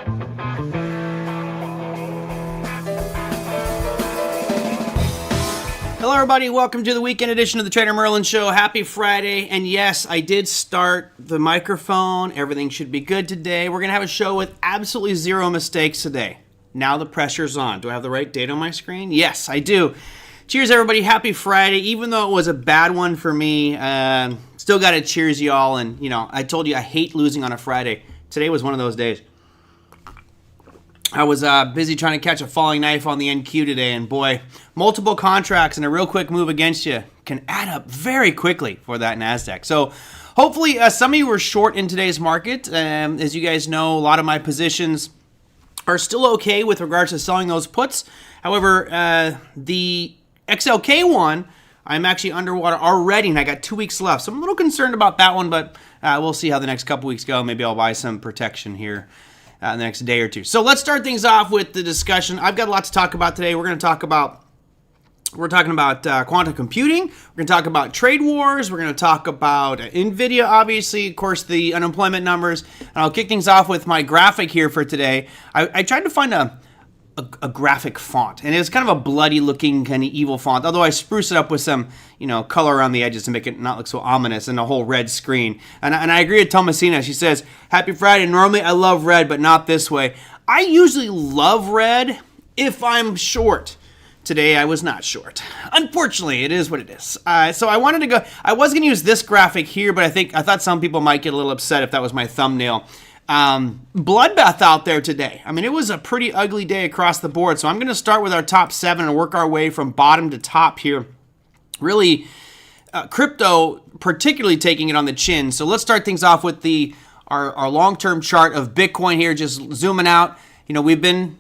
Hello everybody, welcome to the weekend edition of the TraderMerlin Show. Happy Friday, and yes, I did start the microphone. Everything should be good today. We're going to have a show with absolutely zero mistakes today. Now the pressure's on. Do I have the right date on my screen? Yes, I do. Cheers everybody, happy Friday. Even though it was a bad one for me, still got to cheers y'all. And you know, I told you I hate losing on a Friday. Today was one of those days. I was busy trying to catch a falling knife on the NQ today, and boy, multiple contracts and a real quick move against you can add up very quickly for that NASDAQ. So hopefully some of you were short in today's market. As you guys know, a lot of my positions are still okay with regards to selling those puts. However, the XLK one, I'm actually underwater already, and I got 2 weeks left. So I'm a little concerned about that one, but we'll see how the next couple weeks go. Maybe I'll buy some protection here the next day or two. So let's start things off with the discussion. I've got a lot to talk about today. We're talking about quantum computing. We're going to talk about trade wars. We're going to talk about NVIDIA, obviously, of course, the unemployment numbers. And I'll kick things off with my graphic here for today. I tried to find a graphic font, and it's kind of a bloody looking kind of evil font, although I spruce it up with some color around the edges to make it not look so ominous, and a whole red screen. And I agree with Thomasina. She says, happy Friday. Normally I love red, but not this way. I usually love red if I'm short. Today I was not short. Unfortunately, it is what it is. So I wanted to go, I was going to use this graphic here, but I thought some people might get a little upset if that was my thumbnail. Bloodbath out there today. I mean, it was a pretty ugly day across the board. So I'm going to start with our top 7 and work our way from bottom to top here. Really, crypto particularly taking it on the chin. So let's start things off with our long-term chart of Bitcoin here, just zooming out. We've been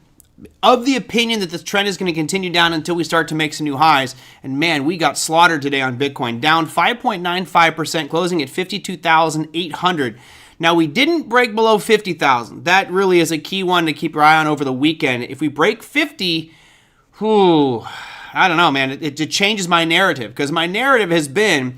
of the opinion that this trend is going to continue down until we start to make some new highs. And man, we got slaughtered today on Bitcoin, down 5.95%, closing at 52,800. Now, we didn't break below 50,000. That really is a key one to keep your eye on over the weekend. If we break 50, I don't know, man. It changes my narrative, because my narrative has been,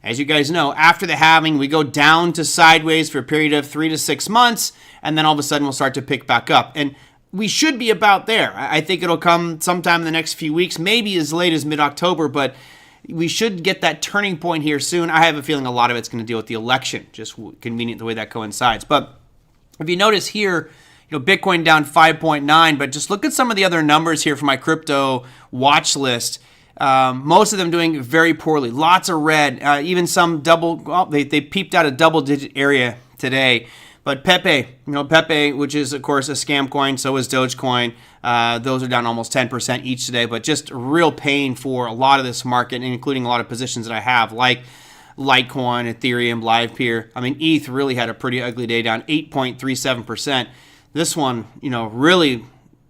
as you guys know, after the halving, we go down to sideways for a period of 3 to 6 months, and then all of a sudden we'll start to pick back up. And we should be about there. I think it'll come sometime in the next few weeks, maybe as late as mid-October, but we should get that turning point here soon. I have a feeling a lot of it's going to deal with the election. Just convenient the way that coincides. But if you notice here, Bitcoin down 5.9, but just look at some of the other numbers here for my crypto watch list. Most of them doing very poorly. Lots of red. Even some they peeped out a double-digit area today. But Pepe, which is, of course, a scam coin, so is Dogecoin. Those are down almost 10% each today, but just real pain for a lot of this market, including a lot of positions that I have, like Litecoin, Ethereum, LivePeer. I mean, ETH really had a pretty ugly day, down 8.37%. This one, really,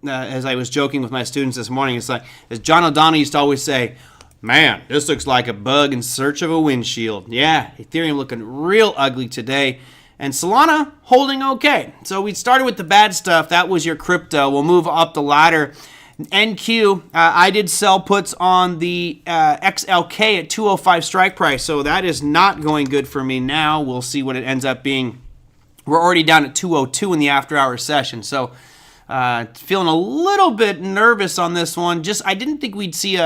as I was joking with my students this morning, it's like, as John O'Donnell used to always say, man, this looks like a bug in search of a windshield. Yeah, Ethereum looking real ugly today. And Solana holding okay. So we started with the bad stuff. That was your crypto. We'll move up the ladder. NQ, I did sell puts on the XLK at 205 strike price. So that is not going good for me now. We'll see what it ends up being. We're already down at 202 in the after-hours session. So feeling a little bit nervous on this one. I didn't think we'd see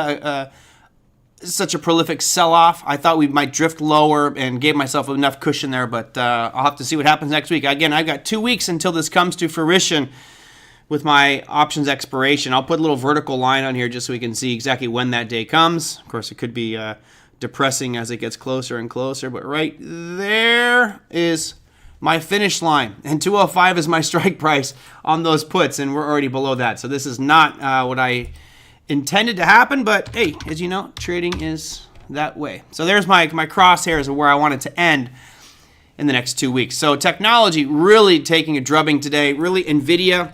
such a prolific sell-off. I thought we might drift lower and gave myself enough cushion there, but I'll have to see what happens next week. Again, I've got 2 weeks until this comes to fruition with my options expiration. I'll put a little vertical line on here just so we can see exactly when that day comes. Of course, it could be depressing as it gets closer and closer, but right there is my finish line, and 205 is my strike price on those puts, and we're already below that. So this is not what I intended to happen, but hey, as you know, trading is that way. So there's my crosshairs of where I want it to end in the next 2 weeks. So technology really taking a drubbing today. Really, NVIDIA.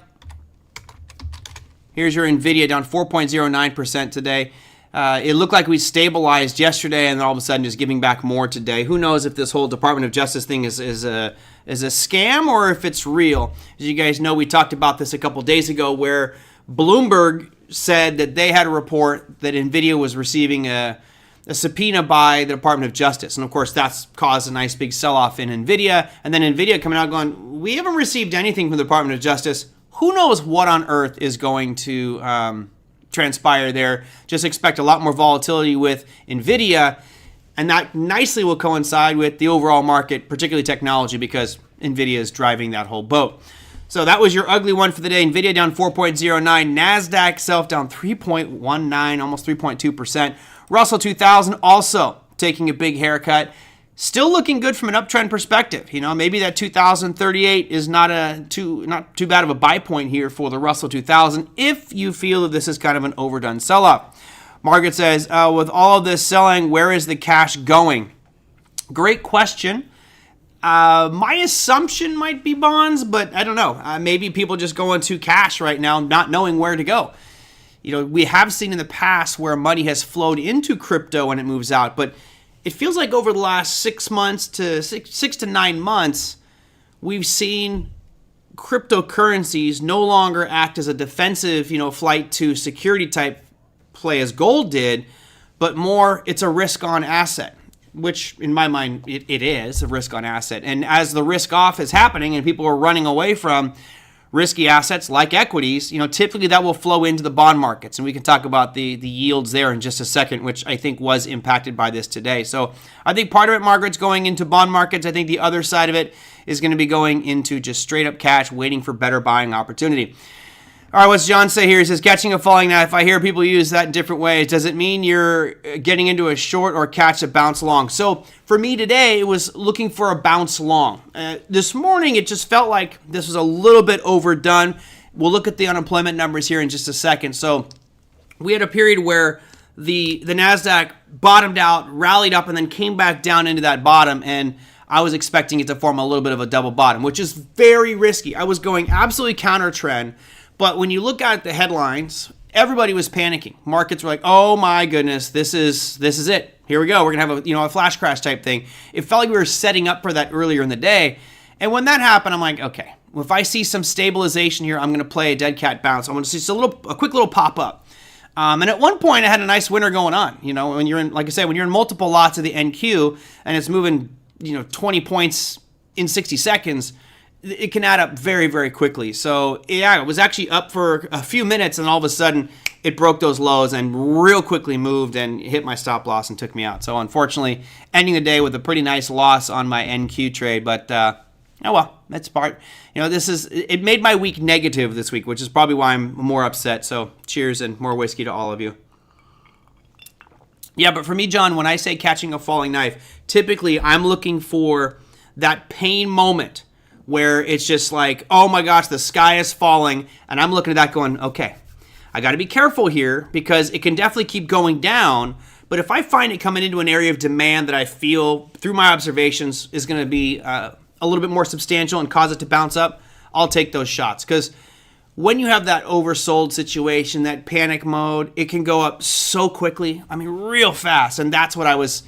Here's your NVIDIA down 4.09% today. It looked like we stabilized yesterday, and then all of a sudden just giving back more today. Who knows if this whole Department of Justice thing is a scam or if it's real. As you guys know, we talked about this a couple days ago, where Bloomberg said that they had a report that NVIDIA was receiving a subpoena by the Department of Justice. And of course, that's caused a nice big sell-off in NVIDIA. And then NVIDIA coming out going, we haven't received anything from the Department of Justice. who knows what on earth is going to transpire there. Just expect a lot more volatility with NVIDIA, and that nicely will coincide with the overall market, particularly technology, because NVIDIA is driving that whole boat. So that was your ugly one for the day. NVIDIA down 4.09. NASDAQ itself down 3.19, almost 3.2%. Russell 2000 also taking a big haircut. Still looking good from an uptrend perspective. You know, maybe that 2038 is not too bad of a buy point here for the Russell 2000 if you feel that this is kind of an overdone sell-off. Margaret says, with all of this selling, where is the cash going? Great question. My assumption might be bonds, but I don't know. Maybe people just go into cash right now, not knowing where to go. You know, we have seen in the past where money has flowed into crypto when it moves out, but it feels like over the last 6 months to 6 to 9 months, we've seen cryptocurrencies no longer act as a defensive, flight to security type play as gold did, but more it's a risk on asset, which in my mind, it is a risk on asset. And as the risk off is happening and people are running away from risky assets like equities, typically that will flow into the bond markets. And we can talk about the yields there in just a second, which I think was impacted by this today. So I think part of it, Margaret's going into bond markets. I think the other side of it is going to be going into just straight up cash, waiting for better buying opportunity. All right, what's John say here? He says, catching a falling knife. I hear people use that in different ways. Does it mean you're getting into a short or catch a bounce long? So for me today, it was looking for a bounce long. This morning, it just felt like this was a little bit overdone. We'll look at the unemployment numbers here in just a second. So we had a period where the NASDAQ bottomed out, rallied up, and then came back down into that bottom. And I was expecting it to form a little bit of a double bottom, which is very risky. I was going absolutely counter trend. But when you look at the headlines, everybody was panicking. Markets were like, "Oh my goodness, this is it. Here we go. We're gonna have a flash crash type thing." It felt like we were setting up for that earlier in the day. And when that happened, I'm like, okay, well, if I see some stabilization here, I'm gonna play a dead cat bounce. I'm gonna see a quick little pop up. And at one point, I had a nice winner going on. When you're in, like I said, when you're in multiple lots of the NQ and it's moving, 20 points in 60 seconds. It can add up very, very quickly. So, yeah, it was actually up for a few minutes, and all of a sudden, it broke those lows and real quickly moved and hit my stop loss and took me out. So, unfortunately, ending the day with a pretty nice loss on my NQ trade. But, oh well, that's part. It made my week negative this week, which is probably why I'm more upset. So, cheers and more whiskey to all of you. Yeah, but for me, John, when I say catching a falling knife, typically I'm looking for that pain moment where it's just like, oh my gosh, the sky is falling, and I'm looking at that going, okay, I got to be careful here because it can definitely keep going down, but if I find it coming into an area of demand that I feel through my observations is going to be a little bit more substantial and cause it to bounce up, I'll take those shots. Because when you have that oversold situation, that panic mode, it can go up so quickly, real fast, and that's what I was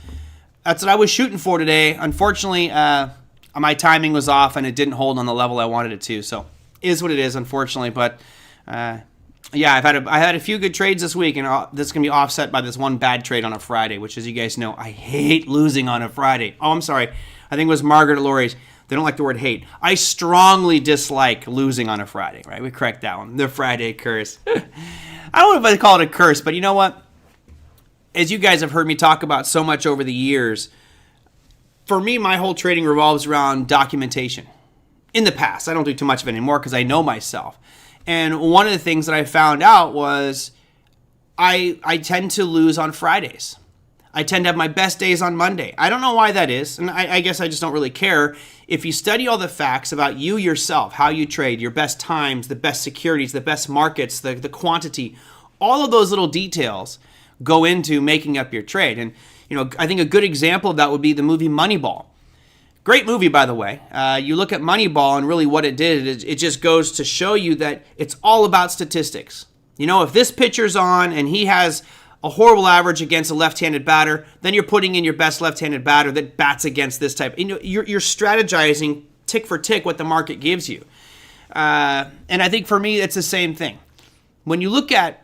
shooting for today. Unfortunately, my timing was off and it didn't hold on the level I wanted it to. So is what it is, unfortunately. But yeah, I had a few good trades this week, and this is gonna be offset by this one bad trade on a Friday, which, as you guys know, I hate losing on a Friday. Oh, I'm sorry. I think it was Margaret Laurie's. They don't like the word hate. I strongly dislike losing on a Friday. Right? We correct that one. The Friday curse. I don't know if I call it a curse, but you know what? As you guys have heard me talk about so much over the years, for me, my whole trading revolves around documentation. In the past, I don't do too much of it anymore because I know myself. And one of the things that I found out was I tend to lose on Fridays. I tend to have my best days on Monday. I don't know why that is, and I guess I just don't really care. If you study all the facts about you yourself, how you trade, your best times, the best securities, the best markets, the quantity, all of those little details go into making up your trade. And I think a good example of that would be the movie Moneyball. Great movie, by the way. You look at Moneyball, and really what it did, it just goes to show you that it's all about statistics. If this pitcher's on and he has a horrible average against a left-handed batter, then you're putting in your best left-handed batter that bats against this type. You're strategizing tick for tick what the market gives you. And I think for me, it's the same thing. When you look at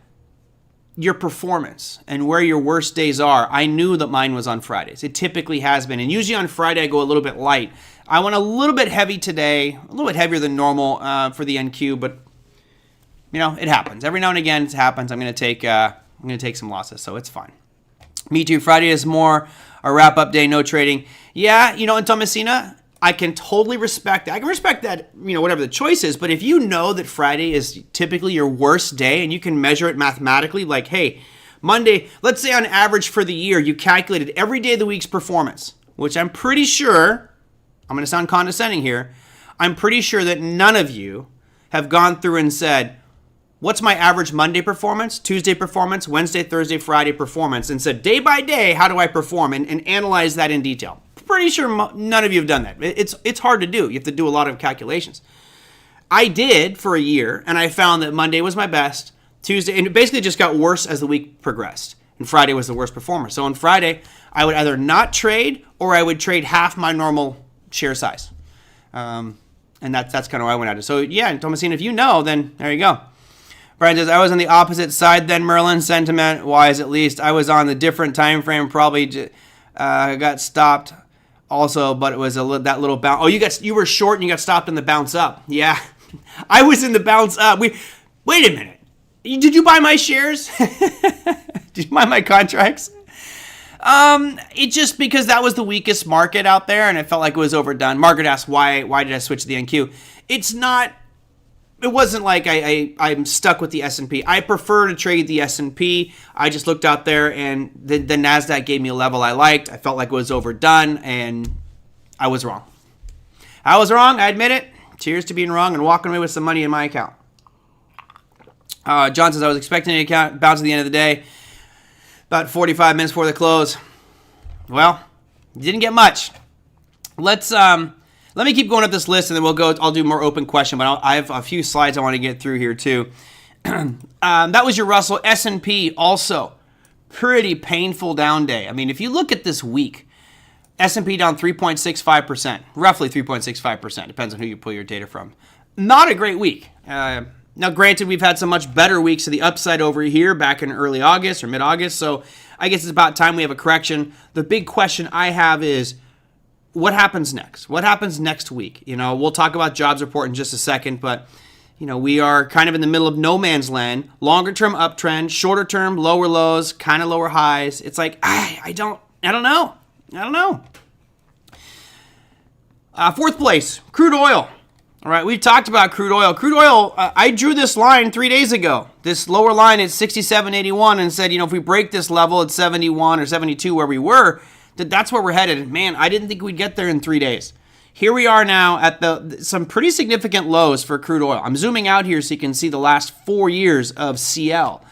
your performance and where your worst days are, I knew that mine was on Fridays. It typically has been. And usually on Friday, I go a little bit light. I went a little bit heavy today, a little bit heavier than normal for the NQ, but you know, it happens. Every now and again it happens. I'm going to take some losses, so it's fine. Me too. Friday is more a wrap-up day, no trading. Yeah, you know, in Thomasina, I can totally respect that. I can respect that, you know, whatever the choice is. But if you know that Friday is typically your worst day and you can measure it mathematically, like, hey, Monday, let's say on average for the year, you calculated every day of the week's performance, which I'm pretty sure, I'm going to sound condescending here, I'm pretty sure that none of you have gone through and said, what's my average Monday performance, Tuesday performance, Wednesday, Thursday, Friday performance, and said day by day, how do I perform, and analyze that in detail. Pretty sure none of you have done that. It's hard to do. You have to do a lot of calculations. I did for a year, and I found that Monday was my best, Tuesday, and it basically just got worse as the week progressed, and Friday was the worst performer. So on Friday, I would either not trade, or I would trade half my normal share size. And that's kind of why I went at it. So yeah, Thomasine, if you know, then there you go. Brian says, I was on the opposite side then, Merlin, sentiment-wise at least. I was on the different time frame, probably got stopped also, but it was that little bounce. Oh, you were short and you got stopped in the bounce up. Yeah, I was in the bounce up. Wait a minute. Did you buy my shares? Did you buy my contracts? It just because that was the weakest market out there and it felt like it was overdone. Margaret asked, why did I switch to the NQ? It wasn't like I'm stuck with the S&P. I prefer to trade the S&P. I just looked out there and the NASDAQ gave me a level I liked. I felt like it was overdone and I was wrong. I was wrong. I admit it. Cheers to being wrong and walking away with some money in my account. John says, I was expecting the account bounce at the end of the day. About 45 minutes before the close. Well, didn't get much. Let me keep going up this list, and then I'll do more open question, but I have a few slides I want to get through here too. That was your Russell. S&P also pretty painful down day. I mean, if you look at this week, S&P down 3.65%, roughly 3.65%, depends on who you pull your data from. Not a great week. Now, granted, we've had some much better weeks to the upside over here back in early August or mid-August, so I guess it's about time we have a correction. The big question I have is, what happens next? What happens next week? You know, we'll talk about jobs report in just a second, but, you know, we are kind of in the middle of no man's land. Longer-term uptrend, shorter-term lower lows, kind of lower highs. It's like, I don't know. Fourth place, crude oil. All right, we've talked about crude oil. Crude oil, I drew this line 3 days ago. This lower line is 67.81 and said, you know, if we break this level at 71 or 72 where we were, that's where we're headed. And man, I didn't think we'd get there in 3 days. Here we are now at some pretty significant lows for crude oil. I'm zooming out here so you can see the last 4 years of CL.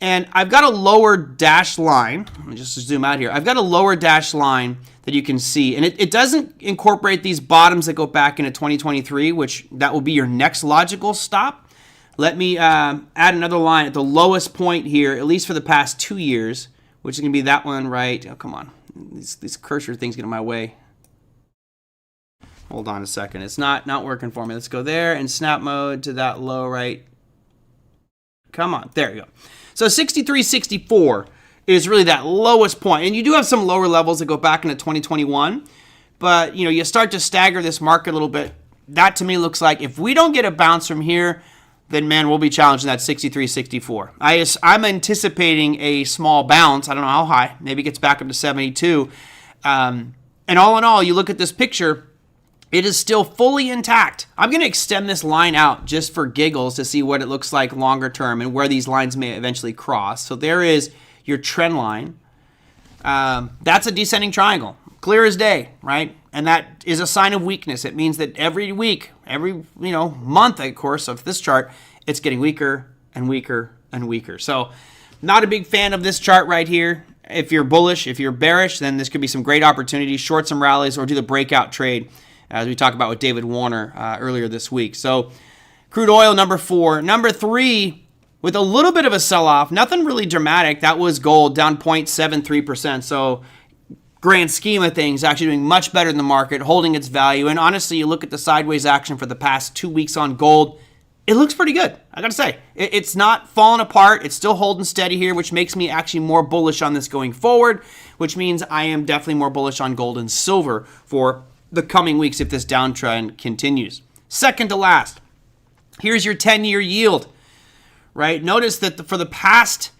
And I've got a lower dashed line. Let me just zoom out here. I've got a lower dashed line that you can see. And it doesn't incorporate these bottoms that go back into 2023, which that will be your next logical stop. Let me add another line at the lowest point here, at least for the past 2 years, which is going to be that one right. Oh, come on. These cursor things get in my way. Hold on a second. It's not working for me. Let's go there and snap mode to that low right. Come on. There you go. So 63.64 is really that lowest point. And you do have some lower levels that go back into 2021. But, you know, you start to stagger this market a little bit. That, to me, looks like if we don't get a bounce from here, then, man, we'll be challenging that 63.64. I'm anticipating a small bounce. I don't know how high. Maybe it gets back up to 72. And all in all, you look at this picture, it is still fully intact. I'm going to extend this line out just for giggles to see what it looks like longer term and where these lines may eventually cross. So there is your trend line. That's a descending triangle. Clear as day, right? And that is a sign of weakness. It means that every week, every month, of course, of this chart, it's getting weaker and weaker and weaker. So not a big fan of this chart right here. If you're bullish, if you're bearish, then this could be some great opportunities, short some rallies, or do the breakout trade, as we talked about with David Warner earlier this week. So crude oil, number 4. Number 3, with a little bit of a sell-off, nothing really dramatic. That was gold, down 0.73%. So grand scheme of things, actually doing much better than the market, holding its value. And honestly, you look at the sideways action for the past 2 weeks on gold, it looks pretty good. I got to say, it's not falling apart. It's still holding steady here, which makes me actually more bullish on this going forward, which means I am definitely more bullish on gold and silver for the coming weeks if this downtrend continues. Second to last, here's your 10-year yield. right? Notice that for the past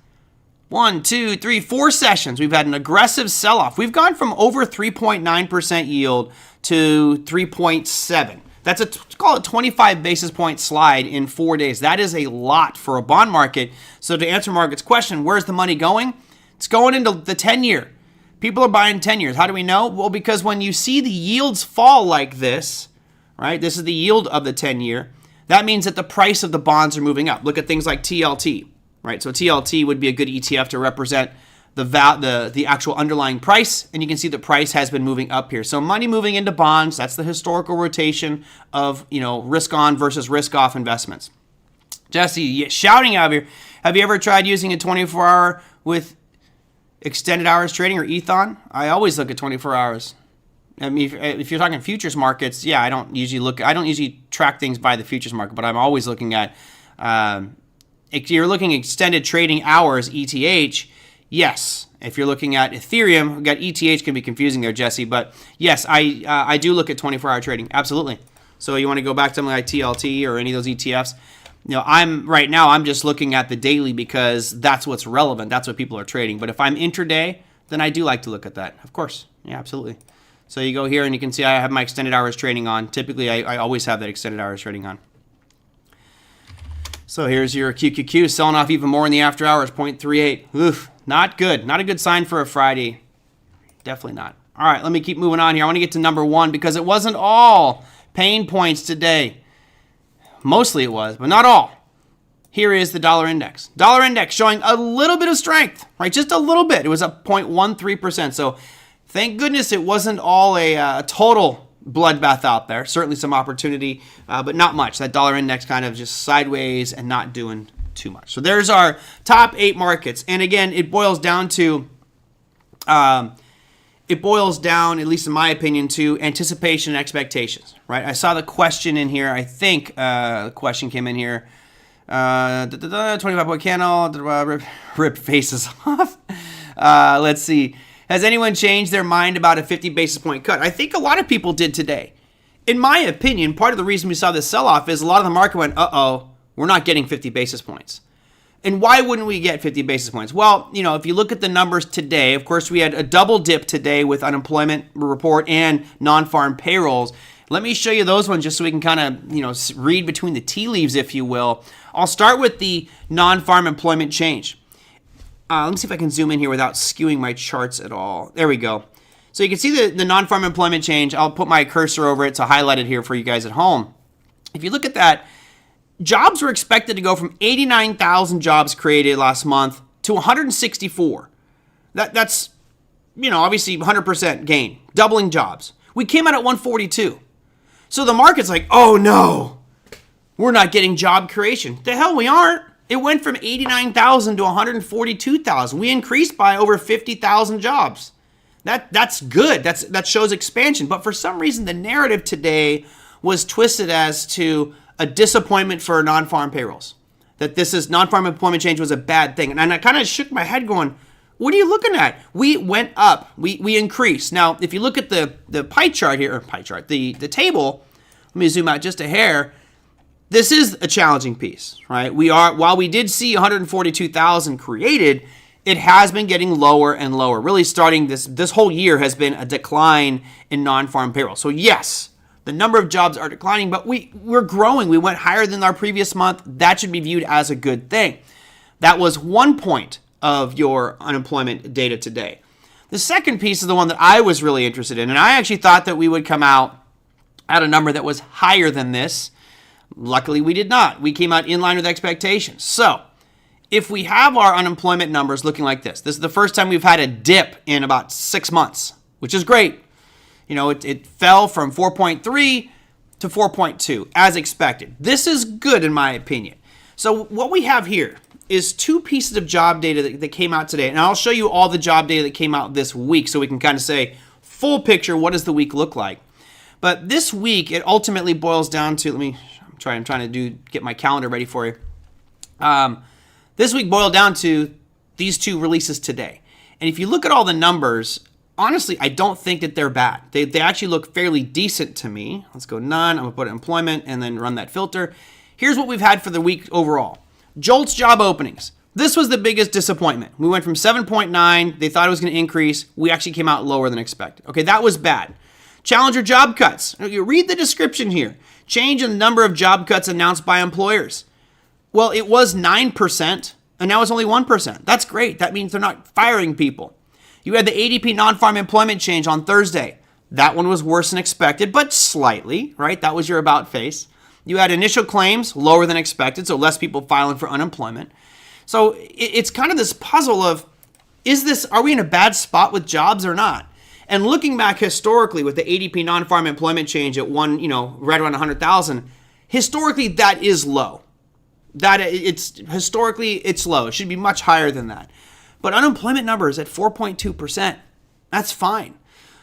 1, 2, 3, 4 sessions, we've had an aggressive sell-off. We've gone from over 3.9% yield to 3.7. That's call it 25 basis point slide in 4 days. That is a lot for a bond market. So to answer Margaret's question, where's the money going? It's going into the 10-year. People are buying 10 years. How do we know? Well, because when you see the yields fall like this, right? This is the yield of the 10-year. That means that the price of the bonds are moving up. Look at things like TLT, right? So TLT would be a good ETF to represent the actual underlying price, and you can see the price has been moving up here. So money moving into bonds, that's the historical rotation of, risk on versus risk off investments. Jesse, shouting out here, have you ever tried using a 24-hour with extended hours trading or Ethon? I always look at 24 hours. I mean, if you're talking futures markets, yeah, I don't usually track things by the futures market, but I'm always looking at, if you're looking at extended trading hours, ETH, yes. If you're looking at Ethereum, we've got ETH can be confusing there, Jesse, but yes, I do look at 24-hour trading, absolutely. So you want to go back to something like TLT or any of those ETFs. I'm just looking at the daily because that's what's relevant. That's what people are trading. But if I'm intraday, then I do like to look at that, of course. Yeah, absolutely. So you go here and you can see I have my extended hours trading on. Typically, I always have that extended hours trading on. So here's your QQQ selling off even more in the after hours, 0.38. Oof, not good. Not a good sign for a Friday. Definitely not. All right, let me keep moving on here. I want to get to number 1 because it wasn't all pain points today. Mostly it was, but not all. Here is the dollar index. Dollar index showing a little bit of strength, right? Just a little bit. It was up 0.13%. So thank goodness it wasn't all a total bloodbath out there. Certainly some opportunity, but not much. That dollar index kind of just sideways and not doing too much. So there's our top 8 markets. And again, it boils down, at least in my opinion, to anticipation and expectations, right? I saw the question in here. I think the question came in here. 25-point candle, rip faces off. Let's see. Has anyone changed their mind about a 50 basis point cut? I think a lot of people did today. In my opinion, part of the reason we saw this sell-off is a lot of the market went, uh-oh, we're not getting 50 basis points. And why wouldn't we get 50 basis points? Well, if you look at the numbers today, of course, we had a double dip today with unemployment report and non-farm payrolls. Let me show you those ones just so we can kind of, read between the tea leaves, if you will. I'll start with the non-farm employment change. Let me see if I can zoom in here without skewing my charts at all. There we go. So you can see the non-farm employment change. I'll put my cursor over it to highlight it here for you guys at home. If you look at that, jobs were expected to go from 89,000 jobs created last month to 164. That's, obviously 100% gain, doubling jobs. We came out at 142. So the market's like, oh no, we're not getting job creation. The hell we aren't. It went from 89,000 to 142,000. We increased by over 50,000 jobs. That's good. That shows expansion. But for some reason, the narrative today was twisted as to a disappointment for non-farm payrolls. That non-farm employment change was a bad thing. And I kind of shook my head going, what are you looking at? We went up. We increased. Now, if you look at the pie chart here, the table, let me zoom out just a hair. This is a challenging piece, right? While we did see 142,000 created, it has been getting lower and lower. Really starting this whole year has been a decline in non-farm payroll. So yes, the number of jobs are declining, but we're growing. We went higher than our previous month. That should be viewed as a good thing. That was one point of your unemployment data today. The second piece is the one that I was really interested in, and I actually thought that we would come out at a number that was higher than this. Luckily, we did not. We came out in line with expectations. So if we have our unemployment numbers looking like this is the first time we've had a dip in about 6 months, which is great. It fell from 4.3 to 4.2 as expected. This is good in my opinion. So what we have here is 2 pieces of job data that came out today. And I'll show you all the job data that came out this week so we can kind of say full picture, what does the week look like? But this week, it ultimately boils down to, I'm trying to get my calendar ready for you. This week boiled down to these 2 releases today. And if you look at all the numbers, honestly, I don't think that they're bad. They actually look fairly decent to me. Let's go none. I'm going to put employment and then run that filter. Here's what we've had for the week overall. JOLTS job openings. This was the biggest disappointment. We went from 7.9. They thought it was going to increase. We actually came out lower than expected. Okay, that was bad. Challenger job cuts. You read the description here. Change in the number of job cuts announced by employers. Well, it was 9%, and now it's only 1%. That's great. That means they're not firing people. You had the ADP non-farm employment change on Thursday. That one was worse than expected, but slightly, right? That was your about face. You had initial claims lower than expected, so less people filing for unemployment. So it's kind of this puzzle of, are we in a bad spot with jobs or not? And looking back historically with the ADP non-farm employment change at right around 100,000, historically that is low. Historically it's low. It should be much higher than that. But unemployment numbers at 4.2%, that's fine.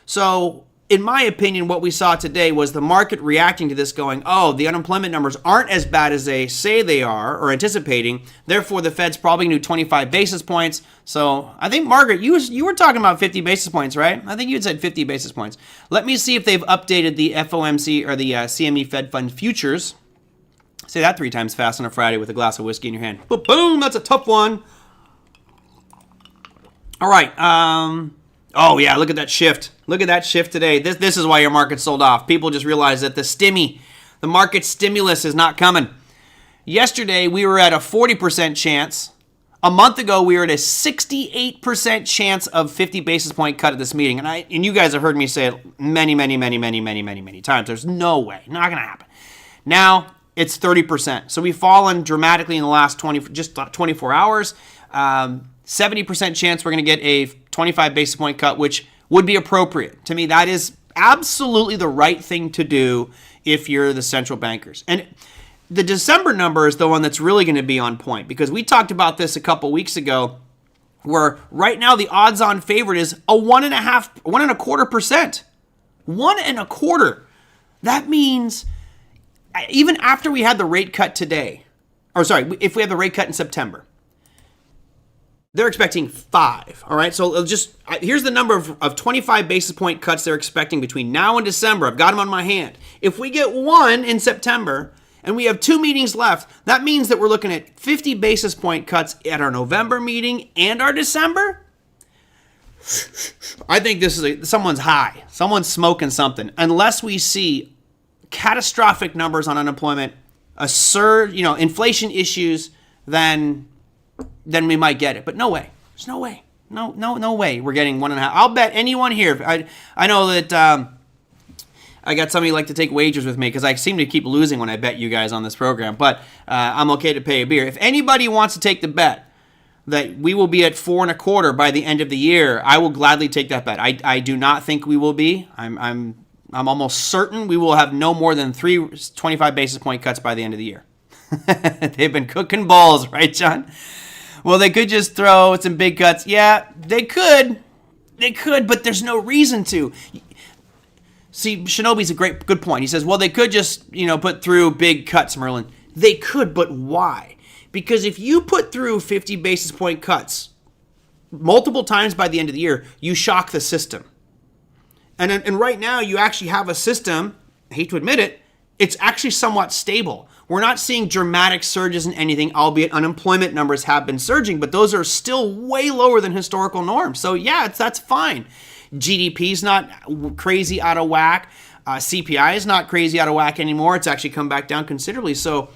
So in my opinion, what we saw today was the market reacting to this going, oh, the unemployment numbers aren't as bad as they say they are or anticipating. Therefore, the Fed's probably going to do 25 basis points. So I think, Margaret, you were talking about 50 basis points, right? I think you had said 50 basis points. Let me see if they've updated the FOMC or the CME Fed Fund futures. Say that 3 times fast on a Friday with a glass of whiskey in your hand. But boom, that's a tough one. All right. Oh, yeah, look at that shift. Look at that shift today. This is why your market sold off. People just realized that the market stimulus is not coming. Yesterday, we were at a 40% chance. A month ago, we were at a 68% chance of 50 basis point cut at this meeting. And you guys have heard me say it many times. There's no way. Not going to happen. Now, it's 30%. So we've fallen dramatically in the last 24 hours. 70% chance we're going to get a 25 basis point cut, which would be appropriate. To me, that is absolutely the right thing to do if you're the central bankers. And the December number is the one that's really going to be on point, because we talked about this a couple weeks ago, where right now the odds-on favorite is a 1.25%. 1.25%. That means even after we had the rate cut today, if we have the rate cut in September, they're expecting 5, all right? So here's the number of 25 basis point cuts they're expecting between now and December. I've got them on my hand. If we get 1 in September and we have 2 meetings left, that means that we're looking at 50 basis point cuts at our November meeting and our December. I think someone's high. Someone's smoking something. Unless we see catastrophic numbers on unemployment, a surge, inflation issues, then we might get it. But no way. There's no way. No way we're getting 1.5. I'll bet anyone here. I know that I got somebody like to take wagers with me because I seem to keep losing when I bet you guys on this program. But I'm okay to pay a beer. If anybody wants to take the bet that we will be at 4.25 by the end of the year, I will gladly take that bet. I do not think we will be. I'm almost certain we will have no more than 3 25 basis point cuts by the end of the year. They've been cooking balls, right, John? Well, they could just throw some big cuts. Yeah, they could. But there's no reason to. See, Shinobi's a good point. He says, well, they could just, put through big cuts, Merlin. They could, but why? Because if you put through 50 basis point cuts multiple times by the end of the year, you shock the system. And right now, you actually have a system, I hate to admit it, it's actually somewhat stable. We're not seeing dramatic surges in anything, albeit unemployment numbers have been surging, but those are still way lower than historical norms. So yeah, that's fine. GDP's not crazy out of whack. CPI is not crazy out of whack anymore. It's actually come back down considerably. So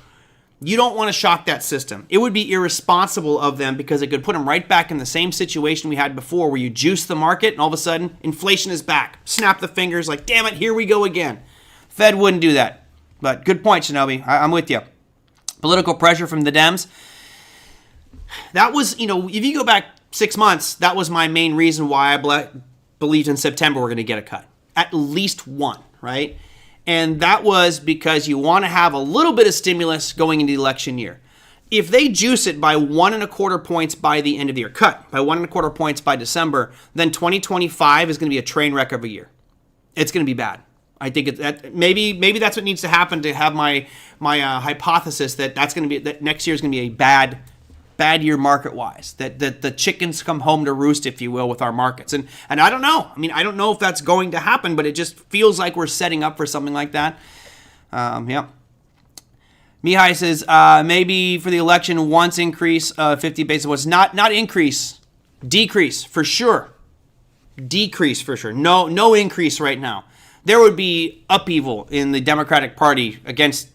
you don't want to shock that system. It would be irresponsible of them because it could put them right back in the same situation we had before, where you juice the market and all of a sudden inflation is back. Snap the fingers like, damn it, here we go again. Fed wouldn't do that. But good point, Shinobi. I'm with you. Political pressure from the Dems. That was, if you go back 6 months, that was my main reason why I believed in September we're going to get a cut. At least one, right? And that was because you want to have a little bit of stimulus going into the election year. If they juice it by 1.25 points by the end of the year, cut by 1.25 points by December, then 2025 is going to be a train wreck of a year. It's going to be bad. I think maybe that's what needs to happen to have my hypothesis that next year is going to be a bad year market wise. That the chickens come home to roost, if you will, with our markets. And I don't know. I don't know if that's going to happen, but it just feels like we're setting up for something like that. Yeah. Mihai says, maybe for the election, once increase 50 basis points. Not increase, decrease for sure. Decrease for sure. No increase right now. There would be upheaval in the Democratic Party against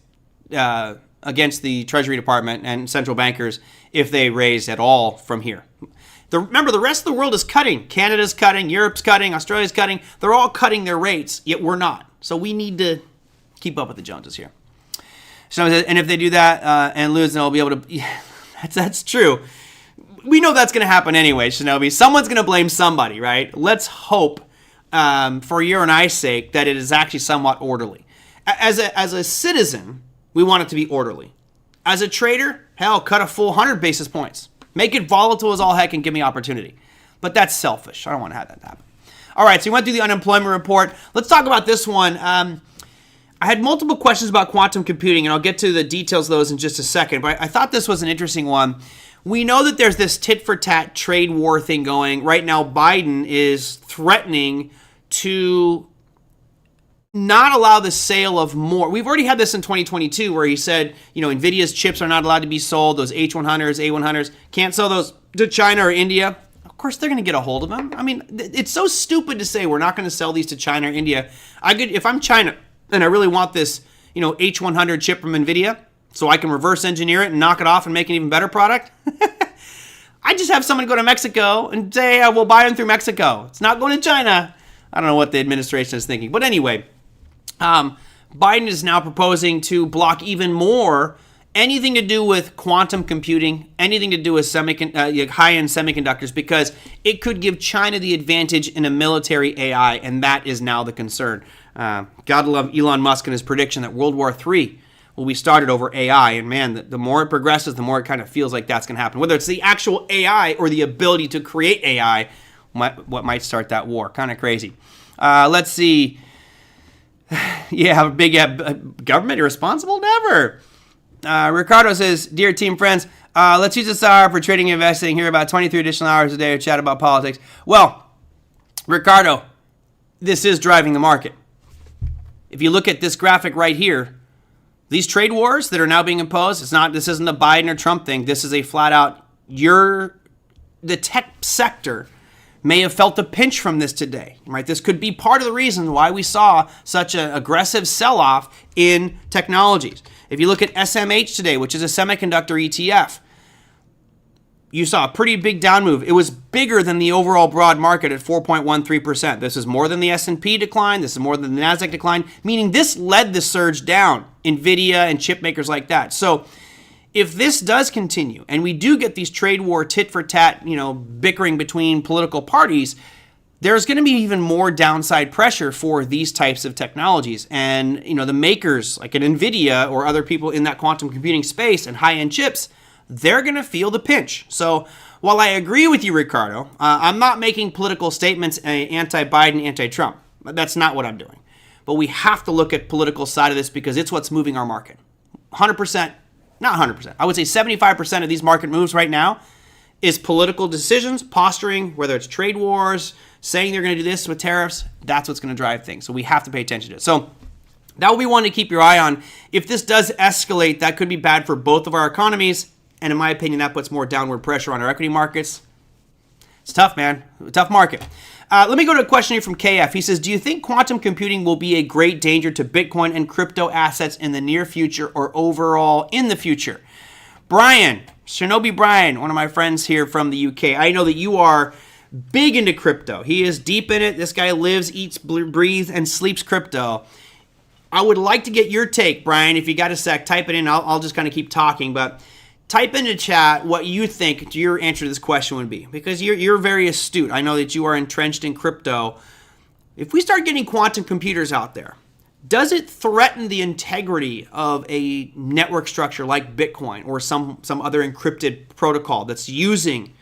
the Treasury Department and central bankers if they raise at all from here. Remember, the rest of the world is cutting. Canada's cutting, Europe's cutting, Australia's cutting. They're all cutting their rates, yet we're not. So we need to keep up with the Joneses here. So, and if they do that and lose, then they'll be able to. Yeah, that's true. We know that's going to happen anyway, Shinobi. Someone's going to blame somebody, right? Let's hope, for your and I's sake, that it is actually somewhat orderly. As a citizen, we want it to be orderly. As a trader, hell, cut a full 100 basis points. Make it volatile as all heck and give me opportunity. But that's selfish. I don't want to have that happen. All right, so we went through the unemployment report. Let's talk about this one. I had multiple questions about quantum computing, and I'll get to the details of those in just a second, but I thought this was an interesting one. We know that there's this tit-for-tat trade war thing going. Right now, Biden is threatening to not allow the sale of more. We've already had this in 2022 where he said, NVIDIA's chips are not allowed to be sold. Those H100s, A100s, can't sell those to China or India. Of course, they're going to get a hold of them. I mean, it's so stupid to say we're not going to sell these to China or India. If I'm China and I really want this, H100 chip from NVIDIA so I can reverse engineer it and knock it off and make an even better product, I just have someone go to Mexico and say, we'll buy them through Mexico. It's not going to China. I don't know what the administration is thinking. But anyway, Biden is now proposing to block even more anything to do with quantum computing, anything to do with high-end semiconductors, because it could give China the advantage in a military AI, and that is now the concern. Gotta love Elon Musk and his prediction that World War III will be started over AI, and man, the more it progresses, the more it kind of feels like that's going to happen. Whether it's the actual AI or the ability to create AI, what might start that war. Kind of crazy. Let's see. Yeah, big government irresponsible? Never. Ricardo says, dear team friends, let's use this hour for trading and investing. Here about 23 additional hours a day to chat about politics. Well, Ricardo, this is driving the market. If you look at this graphic right here, these trade wars that are now being imposed, this isn't a Biden or Trump thing. This is a flat out, the tech sector may have felt a pinch from this today, right? This could be part of the reason why we saw such an aggressive sell-off in technologies. If you look at SMH today, which is a semiconductor ETF, you saw a pretty big down move. It was bigger than the overall broad market at 4.13%. This is more than the S&P decline. This is more than the NASDAQ decline, meaning this led the surge down, NVIDIA and chip makers like that. So if this does continue and we do get these trade war tit-for-tat, bickering between political parties, there's going to be even more downside pressure for these types of technologies. And, the makers like an NVIDIA or other people in that quantum computing space and high-end chips, they're going to feel the pinch. So while I agree with you, Ricardo, I'm not making political statements anti-Biden, anti-Trump. That's not what I'm doing. But we have to look at political side of this because it's what's moving our market. 100%. Not 100%. I would say 75% of these market moves right now is political decisions, posturing, whether it's trade wars, saying they're going to do this with tariffs. That's what's going to drive things. So we have to pay attention to it. So that will be one to keep your eye on. If this does escalate, that could be bad for both of our economies. And in my opinion, that puts more downward pressure on our equity markets. It's tough, man. Tough market. Let me go to a question here from KF. He says, do you think quantum computing will be a great danger to Bitcoin and crypto assets in the near future or overall in the future? Brian, Shinobi Brian, one of my friends here from the UK. I know that you are big into crypto. He is deep in it. This guy lives, eats, breathes, and sleeps crypto. I would like to get your take, Brian. If you got a sec, type it in. I'll just kind of keep talking, but type into chat what you think your answer to this question would be, because you're very astute. I know that you are entrenched in crypto. If we start getting quantum computers out there, does it threaten the integrity of a network structure like Bitcoin or some other encrypted protocol that's using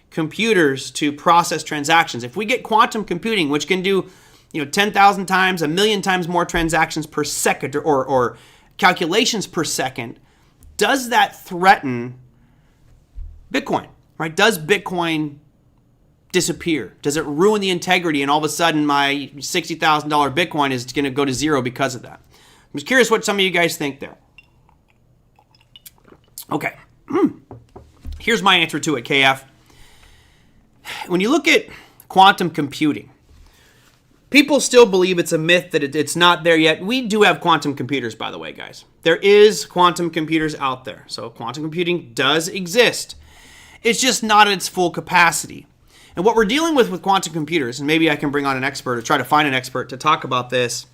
computers to process transactions? If we get quantum computing, which can do 10,000 times, 1,000,000 times more transactions per second or calculations per second, does that threaten Bitcoin, right? Does Bitcoin disappear? Does it ruin the integrity and all of a sudden my $60,000 Bitcoin is going to go to zero because of that? I'm just curious what some of you guys think there. Okay. Here's my answer to it, KF. When you look at quantum computing, people still believe it's a myth that it's not there yet. We do have quantum computers, by the way, guys. There is quantum computers out there. So quantum computing does exist. It's just not at its full capacity. And what we're dealing with quantum computers, and maybe I can bring on an expert or try to find an expert to talk about this,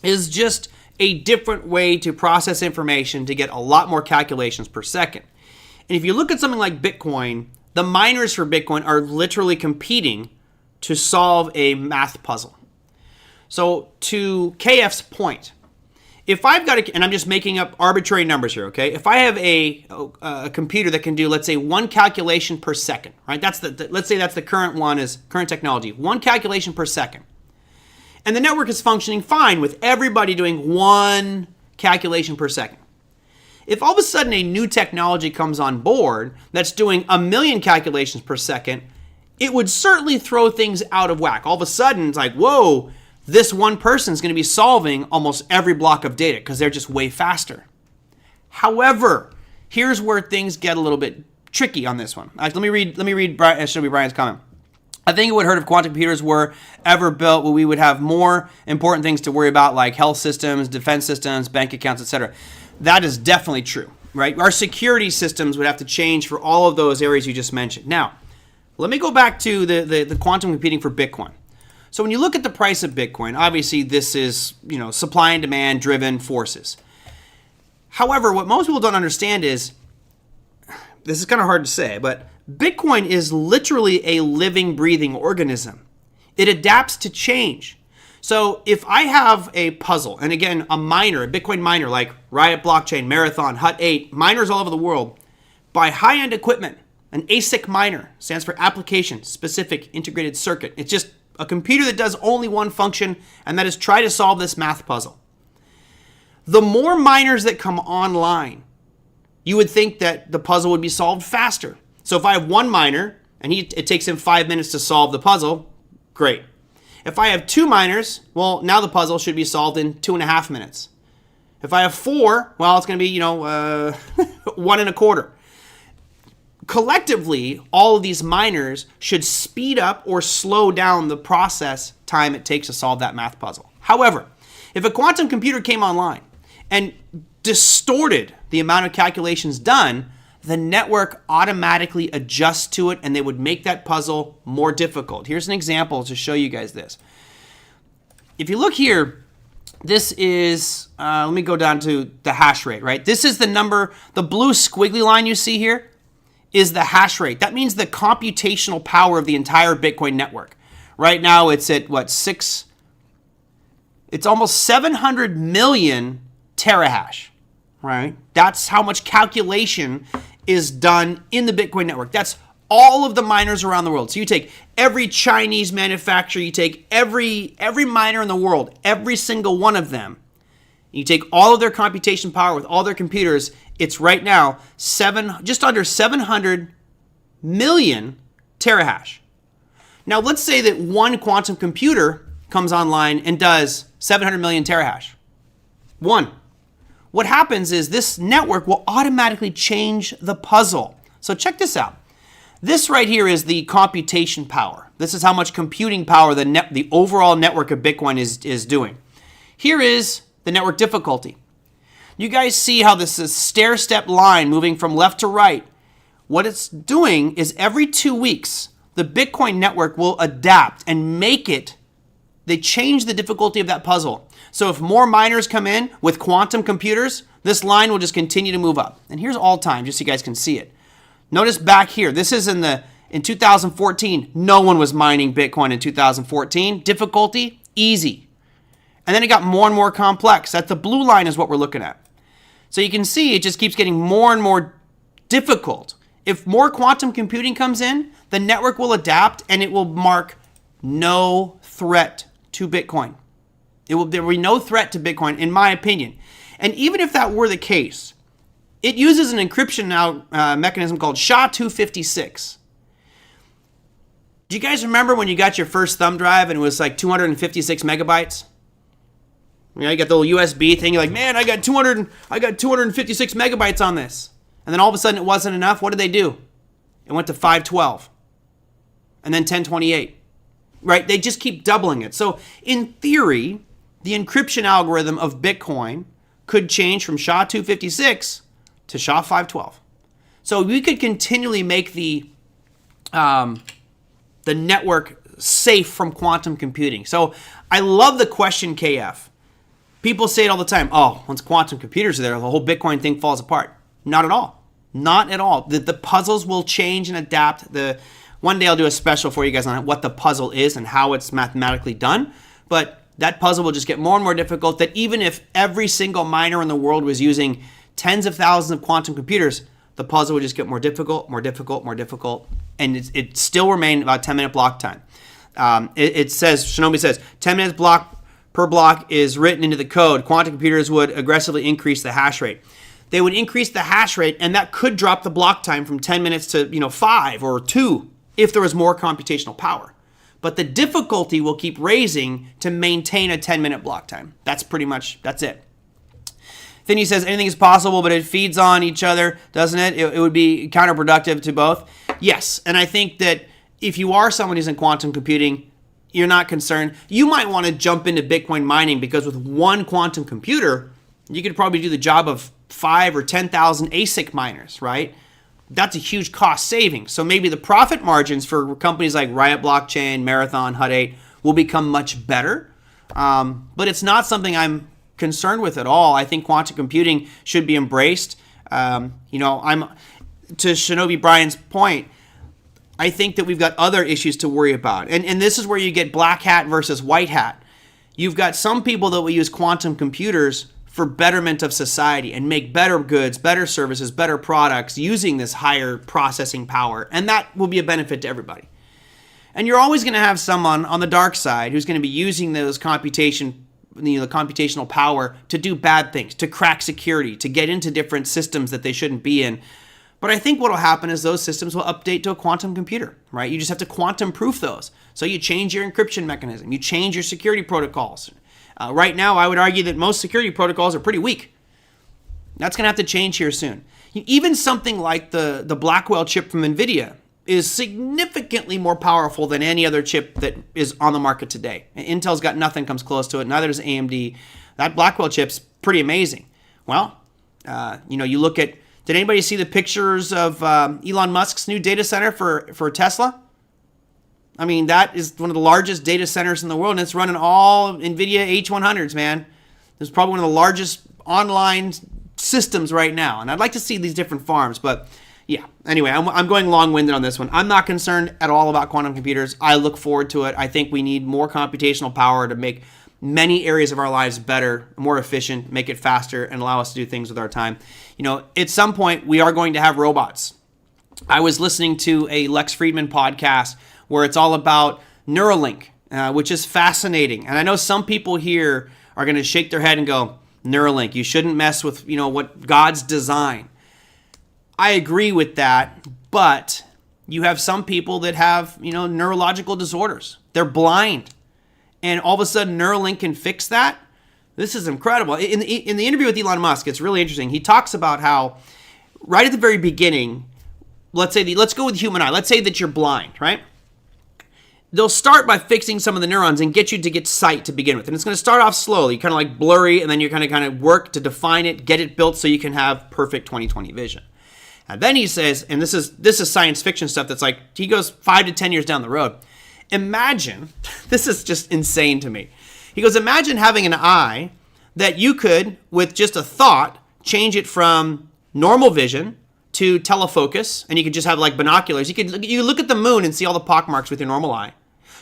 is just a different way to process information to get a lot more calculations per second. And if you look at something like Bitcoin, the miners for Bitcoin are literally competing to solve a math puzzle. So to KF's point, if I've got and I'm just making up arbitrary numbers here, okay? If I have a computer that can do, let's say, 1 calculation per second, right? Let's say that's the current one is current technology, 1 calculation per second. And the network is functioning fine with everybody doing 1 calculation per second. If all of a sudden a new technology comes on board that's doing 1,000,000 calculations per second, it would certainly throw things out of whack. All of a sudden, it's like, whoa, this one person is going to be solving almost every block of data because they're just way faster. However, here's where things get a little bit tricky on this one. Let me read Brian's comment. I think it would hurt if quantum computers were ever built where we would have more important things to worry about, like health systems, defense systems, bank accounts, etc. That is definitely true, right? Our security systems would have to change for all of those areas you just mentioned. Now, let me go back to the quantum computing for Bitcoin. So when you look at the price of Bitcoin, obviously this is, supply and demand driven forces. However, what most people don't understand is, this is kind of hard to say, but Bitcoin is literally a living, breathing organism. It adapts to change. So if I have a puzzle, and again, a Bitcoin miner like Riot Blockchain, Marathon, Hut 8, miners all over the world, buy high-end equipment. An ASIC miner stands for Application Specific Integrated Circuit. It's just a computer that does only one function, and that is try to solve this math puzzle. The more miners that come online, you would think that the puzzle would be solved faster. So if I have one miner, and it takes him 5 minutes to solve the puzzle, great. If I have 2 miners, well, now the puzzle should be solved in 2.5 minutes. If I have 4, well, it's going to be, 1.25. Collectively, all of these miners should speed up or slow down the process time it takes to solve that math puzzle. However, if a quantum computer came online and distorted the amount of calculations done, the network automatically adjusts to it and they would make that puzzle more difficult. Here's an example to show you guys this. If you look here, this is, let me go down to the hash rate, right? This is the number, the blue squiggly line you see here is the hash rate. That means the computational power of the entire Bitcoin network. Right now it's at it's almost 700 million terahash, right? That's how much calculation is done in the Bitcoin network. That's all of the miners around the world. So you take every Chinese manufacturer, you take every miner in the world, every single one of them, you take all of their computation power with all their computers, it's right now just under 700 million terahash. Now let's say that one quantum computer comes online and does 700 million terahash. One. What happens is this network will automatically change the puzzle. So check this out. This right here is the computation power. This is how much computing power the overall network of Bitcoin is doing. Here is the network difficulty. You guys see how this is a stair-step line moving from left to right. What it's doing is every 2 weeks, the Bitcoin network will adapt and they change the difficulty of that puzzle. So if more miners come in with quantum computers, this line will just continue to move up. And here's all time, just so you guys can see it. Notice back here, this is in 2014. No one was mining Bitcoin in 2014. Difficulty, easy. And then it got more and more complex. That's the blue line is what we're looking at. So you can see it just keeps getting more and more difficult. If more quantum computing comes in, the network will adapt and it will mark no threat to Bitcoin. There will be no threat to Bitcoin, in my opinion. And even if that were the case, it uses an encryption mechanism called SHA-256. Do you guys remember when you got your first thumb drive and it was like 256 megabytes? You got the little USB thing. You're like, man, I got 256 megabytes on this. And then all of a sudden it wasn't enough. What did they do? It went to 512 and then 1028, right? They just keep doubling it. So in theory, the encryption algorithm of Bitcoin could change from SHA-256 to SHA-512. So we could continually make the network safe from quantum computing. So I love the question, KF. People say it all the time. Oh, once quantum computers are there, the whole Bitcoin thing falls apart. Not at all. Not at all. The puzzles will change and adapt. One day I'll do a special for you guys on what the puzzle is and how it's mathematically done. But that puzzle will just get more and more difficult, that even if every single miner in the world was using tens of thousands of quantum computers, the puzzle would just get more difficult, more difficult, more difficult. And it still remain about 10-minute block time. It says, Shinobi says, 10 minutes per block is written into the code. Quantum computers would aggressively increase the hash rate. They would increase the hash rate, and that could drop the block time from 10 minutes to 5 or 2 if there was more computational power. But the difficulty will keep raising to maintain a 10-minute block time. That's it. Then he says anything is possible, but it feeds on each other, doesn't it? It would be counterproductive to both. Yes, and I think that if you are someone who's in quantum computing, you're not concerned. You might want to jump into Bitcoin mining because with one quantum computer, you could probably do the job of 5 or 10,000 ASIC miners, right? That's a huge cost saving. So maybe the profit margins for companies like Riot Blockchain, Marathon, Hut 8 will become much better. But it's not something I'm concerned with at all. I think quantum computing should be embraced. I'm to Shinobi Brian's point, I think that we've got other issues to worry about. And this is where you get black hat versus white hat. You've got some people that will use quantum computers for betterment of society and make better goods, better services, better products using this higher processing power. And that will be a benefit to everybody. And you're always going to have someone on the dark side who's going to be using those the computational power to do bad things, to crack security, to get into different systems that they shouldn't be in. But I think what will happen is those systems will update to a quantum computer, right? You just have to quantum proof those. So you change your encryption mechanism, you change your security protocols. Right now, I would argue that most security protocols are pretty weak. That's going to have to change here soon. Even something like the Blackwell chip from NVIDIA is significantly more powerful than any other chip that is on the market today. Intel's got nothing comes close to it. Neither does AMD. That Blackwell chip's pretty amazing. Well, you look at, did anybody see the pictures of Elon Musk's new data center for Tesla? I mean, that is one of the largest data centers in the world, and it's running all NVIDIA H100s, man. It's probably one of the largest online systems right now, and I'd like to see these different farms, but yeah. Anyway, I'm going long-winded on this one. I'm not concerned at all about quantum computers. I look forward to it. I think we need more computational power to make many areas of our lives better, more efficient, make it faster, and allow us to do things with our time. At some point, we are going to have robots. I was listening to a Lex Friedman podcast where it's all about Neuralink, which is fascinating. And I know some people here are going to shake their head and go, Neuralink, you shouldn't mess with, what God's design. I agree with that, but you have some people that have, neurological disorders. They're blind. And all of a sudden Neuralink can fix that? This is incredible. In the interview with Elon Musk, it's really interesting. He talks about how right at the very beginning, let's go with the human eye. Let's say that you're blind, right? They'll start by fixing some of the neurons and get you to get sight to begin with. And it's going to start off slowly, kind of like blurry, and then you're kind of work to define it, get it built so you can have perfect 20/20 vision. And then he says, and this is science fiction stuff that's like, he goes 5 to 10 years down the road. Imagine, this is just insane to me. He goes, imagine having an eye that you could, with just a thought, change it from normal vision to telefocus, and you could just have like binoculars. You look at the moon and see all the pockmarks with your normal eye.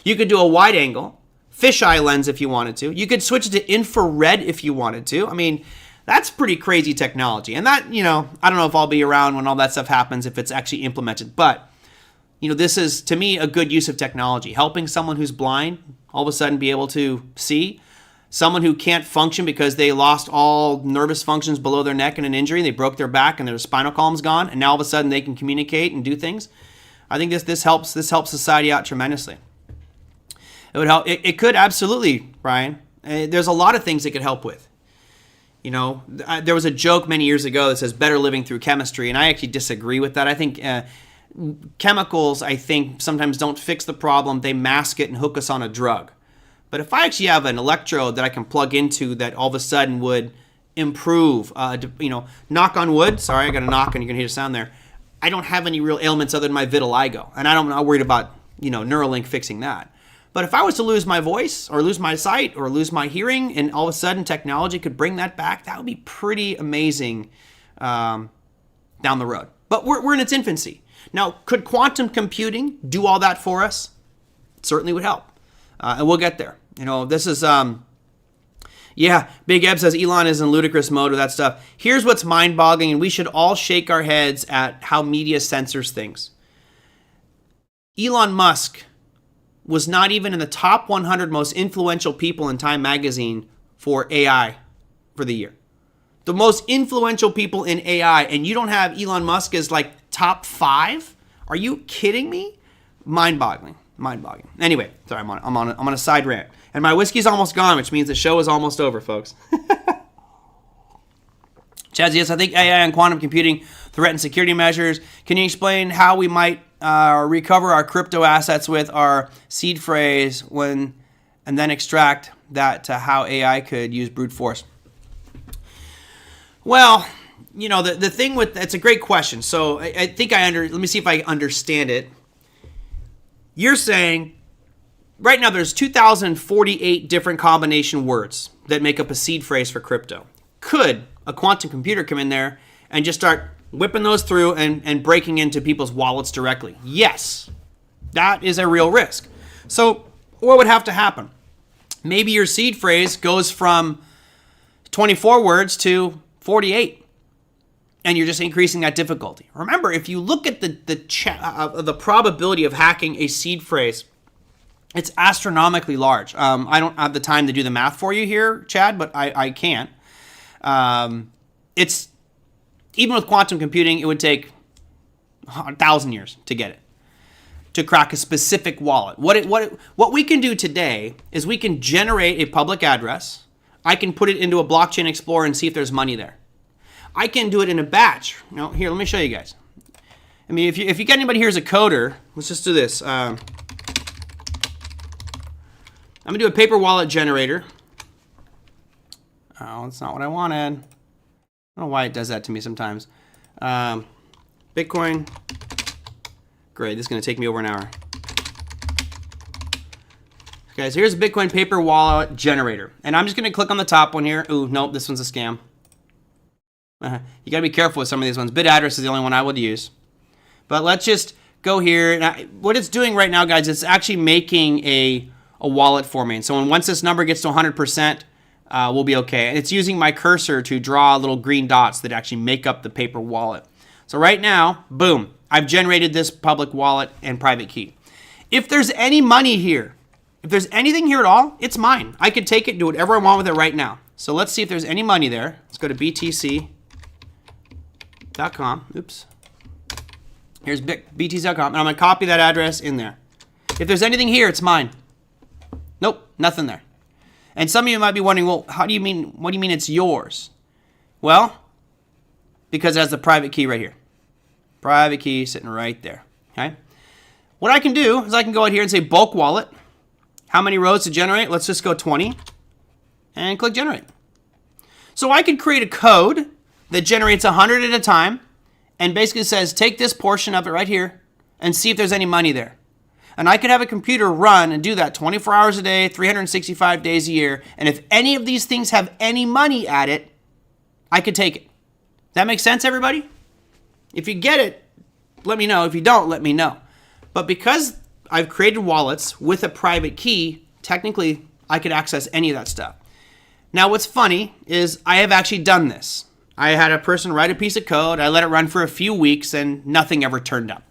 You could do a wide angle, fisheye lens if you wanted to. You could switch it to infrared if you wanted to. I mean, that's pretty crazy technology. And that, I don't know if I'll be around when all that stuff happens, if it's actually implemented. But, this is, to me, a good use of technology. Helping someone who's blind all of a sudden be able to see. Someone who can't function because they lost all nervous functions below their neck in an injury. They broke their back and their spinal column's gone. And now all of a sudden they can communicate and do things. I think this helps society out tremendously. It would help. It could absolutely, Brian. There's a lot of things it could help with. You know, there was a joke many years ago that says better living through chemistry, and I actually disagree with that. I think chemicals, I think, sometimes don't fix the problem. They mask it and hook us on a drug. But if I actually have an electrode that I can plug into that all of a sudden would improve, you know, knock on wood. Sorry, I got a knock and you're going to hear a sound there. I don't have any real ailments other than my vitiligo, and I'm not worried about, you know, Neuralink fixing that. But if I was to lose my voice or lose my sight or lose my hearing and all of a sudden technology could bring that back, that would be pretty amazing down the road. But we're in its infancy. Now, could quantum computing do all that for us? It certainly would help. And we'll get there. You know, this is, yeah, Big Eb says Elon is in ludicrous mode with that stuff. Here's what's mind-boggling, and we should all shake our heads at how media censors things. Elon Musk was not even in the top 100 most influential people in Time magazine for AI for the year. The most influential people in AI, and you don't have Elon Musk as like top 5? Are you kidding me? Mind-boggling. Mind-boggling. Anyway, sorry, I'm on a side rant. And my whiskey's almost gone, which means the show is almost over, folks. Chaz, yes, I think AI and quantum computing threaten security measures. Can you explain how we might recover our crypto assets with our seed phrase and then extract that to how AI could use brute force? Well, you know, the thing with, it's a great question. So I think let me see if I understand it. You're saying right now there's 2,048 different combination words that make up a seed phrase for crypto. Could a quantum computer come in there and just start whipping those through and breaking into people's wallets directly? Yes, that is a real risk. So what would have to happen? Maybe your seed phrase goes from 24 words to 48. And you're just increasing that difficulty. Remember, if you look at the probability of hacking a seed phrase, it's astronomically large. I don't have the time to do the math for you here, Chad, but I can. It's even with quantum computing, it would take 1,000 years to get it, to crack a specific wallet. What we can do today is we can generate a public address. I can put it into a blockchain explorer and see if there's money there. I can do it in a batch. Now, here, let me show you guys. I mean, if you got anybody here as a coder, let's just do this. I'm gonna do a paper wallet generator. Oh, that's not what I wanted. I don't know why it does that to me sometimes. Bitcoin. Great, this is gonna take me over an hour. Guys, here's a Bitcoin paper wallet generator. And I'm just gonna click on the top one here. Ooh, nope, this one's a scam. You gotta be careful with some of these ones. Bit address is the only one I would use. But let's just go here. Now, what it's doing right now, guys, it's actually making a wallet for me. And so once this number gets to 100%, we'll be okay. And it's using my cursor to draw little green dots that actually make up the paper wallet. So right now, boom, I've generated this public wallet and private key. If there's any money here, if there's anything here at all, it's mine. I could take it and do whatever I want with it right now. So let's see if there's any money there. Let's go to BTC.com. Oops. Here's BTC.com, and I'm gonna copy that address in there. If there's anything here, it's mine. Nope, nothing there. And some of you might be wondering, well, what do you mean it's yours? Well, because it has the private key right here. Private key sitting right there, okay? What I can do is I can go out here and say bulk wallet. How many rows to generate? Let's just go 20 and click generate. So I could create a code that generates 100 at a time and basically says, take this portion of it right here and see if there's any money there. And I could have a computer run and do that 24 hours a day, 365 days a year. And if any of these things have any money at it, I could take it. That makes sense, everybody? If you get it, let me know. If you don't, let me know. But because I've created wallets with a private key, technically I could access any of that stuff. Now what's funny is I have actually done this. I had a person write a piece of code, I let it run for a few weeks, and nothing ever turned up.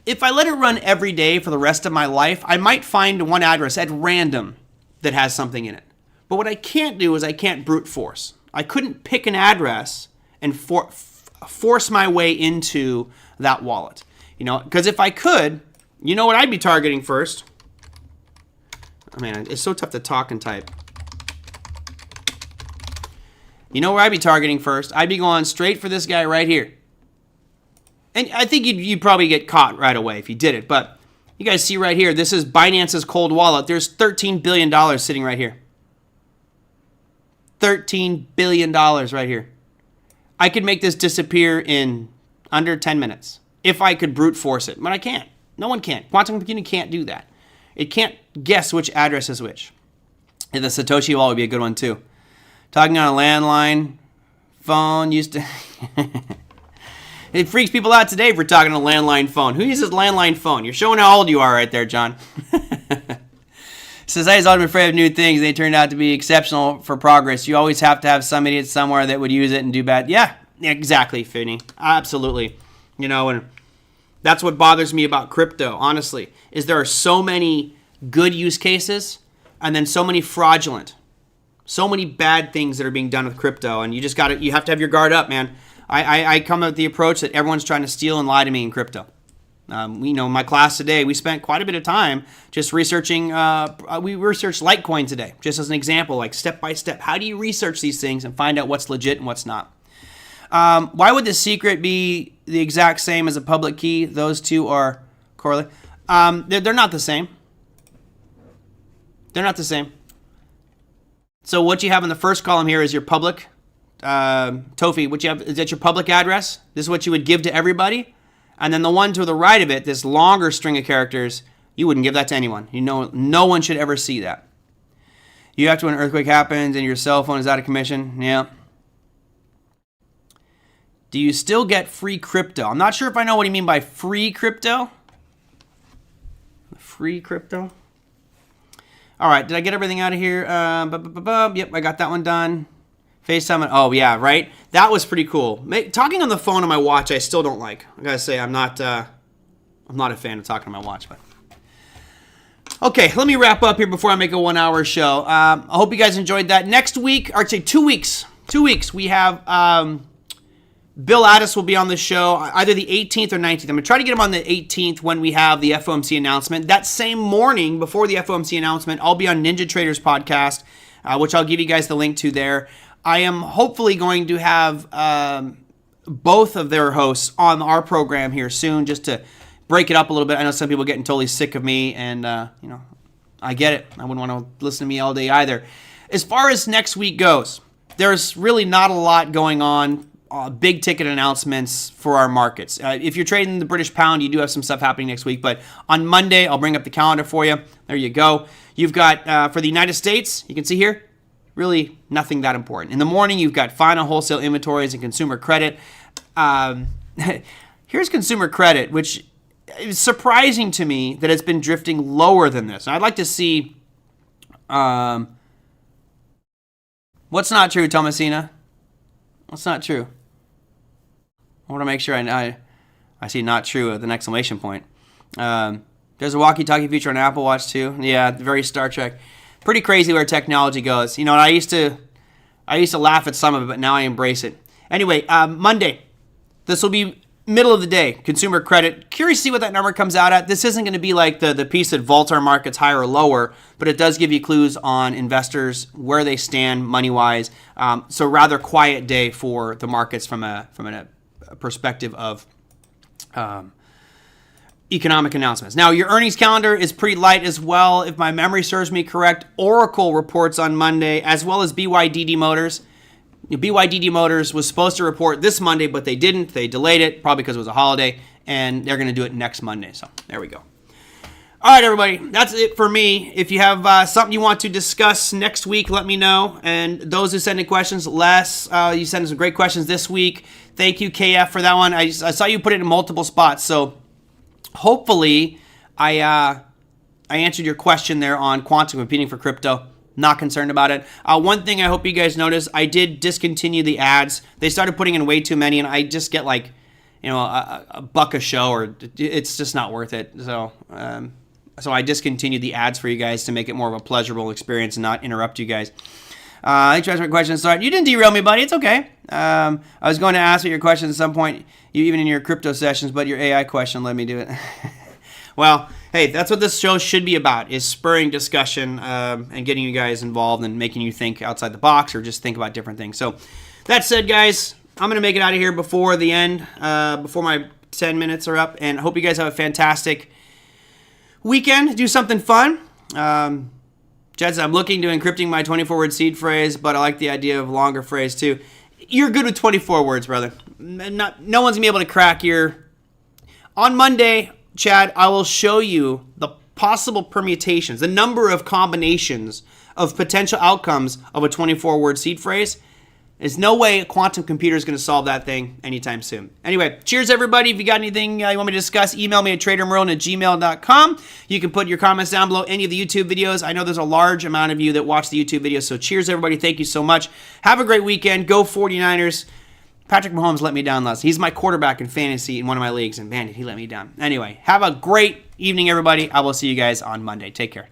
If I let it run every day for the rest of my life, I might find one address at random that has something in it. But what I can't do is I can't brute force. I couldn't pick an address and force my way into that wallet. You know, because if I could, you know what I'd be targeting first? Oh man, it's so tough to talk and type. You know where I'd be targeting first? I'd be going straight for this guy right here. And I think you'd probably get caught right away if you did it. But you guys see right here, this is Binance's cold wallet. There's $13 billion sitting right here. $13 billion right here. I could make this disappear in under 10 minutes if I could brute force it. But I can't. No one can. Quantum computing can't do that. It can't guess which address is which. And the Satoshi wallet would be a good one too. Talking on a landline phone used to... It freaks people out today for talking on a landline phone. Who uses landline phone? You're showing how old you are right there, John. Society's always been afraid of new things. They turned out to be exceptional for progress. You always have to have some idiot somewhere that would use it and do bad. Yeah, exactly, Finney. Absolutely. You know, and that's what bothers me about crypto, honestly, is there are so many good use cases and then so many fraudulent, so many bad things that are being done with crypto, and you have to have your guard up, man. I come with the approach that everyone's trying to steal and lie to me in crypto. My class today, we spent quite a bit of time just researching. We researched Litecoin today, just as an example, like step by step. How do you research these things and find out what's legit and what's not? Why would the secret be the exact same as a public key? Those two are correlated. They're not the same. They're not the same. So what you have in the first column here is your public. Tofi, what you have, is that your public address? This is what you would give to everybody. And then the one to the right of it, this longer string of characters, you wouldn't give that to anyone. You know, no one should ever see that. You have to, when an earthquake happens and your cell phone is out of commission. Yeah. Do you still get free crypto? I'm not sure if I know what you mean by free crypto. Free crypto. All right, did I get everything out of here? Yep, I got that one done. FaceTime. Oh yeah, right. That was pretty cool. Talking on the phone on my watch, I still don't like. I gotta say, I'm not a fan of talking on my watch. But okay, let me wrap up here before I make a 1 hour show. I hope you guys enjoyed that. Next week, or actually 2 weeks. 2 weeks. We have Bill Addis will be on the show either the 18th or 19th. I'm gonna try to get him on the 18th when we have the FOMC announcement. That same morning before the FOMC announcement, I'll be on Ninja Traders podcast, which I'll give you guys the link to there. I am hopefully going to have both of their hosts on our program here soon, just to break it up a little bit. I know some people are getting totally sick of me, and I get it. I wouldn't want to listen to me all day either. As far as next week goes, there's really not a lot going on. Big ticket announcements for our markets. If you're trading the British pound, you do have some stuff happening next week. But on Monday, I'll bring up the calendar for you. There you go. You've got for the United States, you can see here, really nothing that important. In the morning, you've got final wholesale inventories and consumer credit. Here's consumer credit, which is surprising to me that it's been drifting lower than this. And I'd like to see what's not true, Thomasina. What's not true? I want to make sure I see not true at the exclamation point. There's a walkie-talkie feature on Apple Watch too. Yeah, very Star Trek. Pretty crazy where technology goes. You know, I used to laugh at some of it, but now I embrace it. Anyway, Monday, this will be middle of the day. Consumer credit. Curious to see what that number comes out at. This isn't going to be like the piece that vaults our markets higher or lower, but it does give you clues on investors where they stand money-wise. So rather quiet day for the markets from a perspective of economic announcements. Now, your earnings calendar is pretty light as well. If my memory serves me correct, Oracle reports on Monday, as well as BYD Motors. BYD Motors was supposed to report this Monday, but they didn't. They delayed it, probably because it was a holiday, and they're going to do it next Monday. So there we go. All right, everybody, that's it for me. If you have something you want to discuss next week, let me know. And those who send in questions, Les, you sent some great questions this week. Thank you, KF, for that one. I saw you put it in multiple spots, so hopefully I answered your question there on quantum computing for crypto. Not concerned about it. One thing I hope you guys notice, I did discontinue the ads. They started putting in way too many, and I just get like, a buck a show, or it's just not worth it. So I discontinued the ads for you guys to make it more of a pleasurable experience and not interrupt you guys. Thanks for asking my questions. Sorry, you didn't derail me, buddy. It's okay. I was going to ask you your questions at some point, even in your crypto sessions, but your AI question let me do it. Well, hey, that's what this show should be about, is spurring discussion and getting you guys involved and making you think outside the box or just think about different things. So that said, guys, I'm going to make it out of here before the end, before my 10 minutes are up, and I hope you guys have a fantastic weekend. Do something fun. Jed said, I'm looking to encrypting my 24-word seed phrase, but I like the idea of longer phrase too. You're good with 24 words, brother. No one's going to be able to crack your... On Monday, Chad, I will show you the possible permutations, the number of combinations of potential outcomes of a 24-word seed phrase. There's no way a quantum computer is going to solve that thing anytime soon. Anyway, cheers, everybody. If you got anything you want me to discuss, email me at TraderMerlin@gmail.com. You can put your comments down below any of the YouTube videos. I know there's a large amount of you that watch the YouTube videos, so cheers, everybody. Thank you so much. Have a great weekend. Go 49ers. Patrick Mahomes let me down last. He's my quarterback in fantasy in one of my leagues, and man, did he let me down. Anyway, have a great evening, everybody. I will see you guys on Monday. Take care.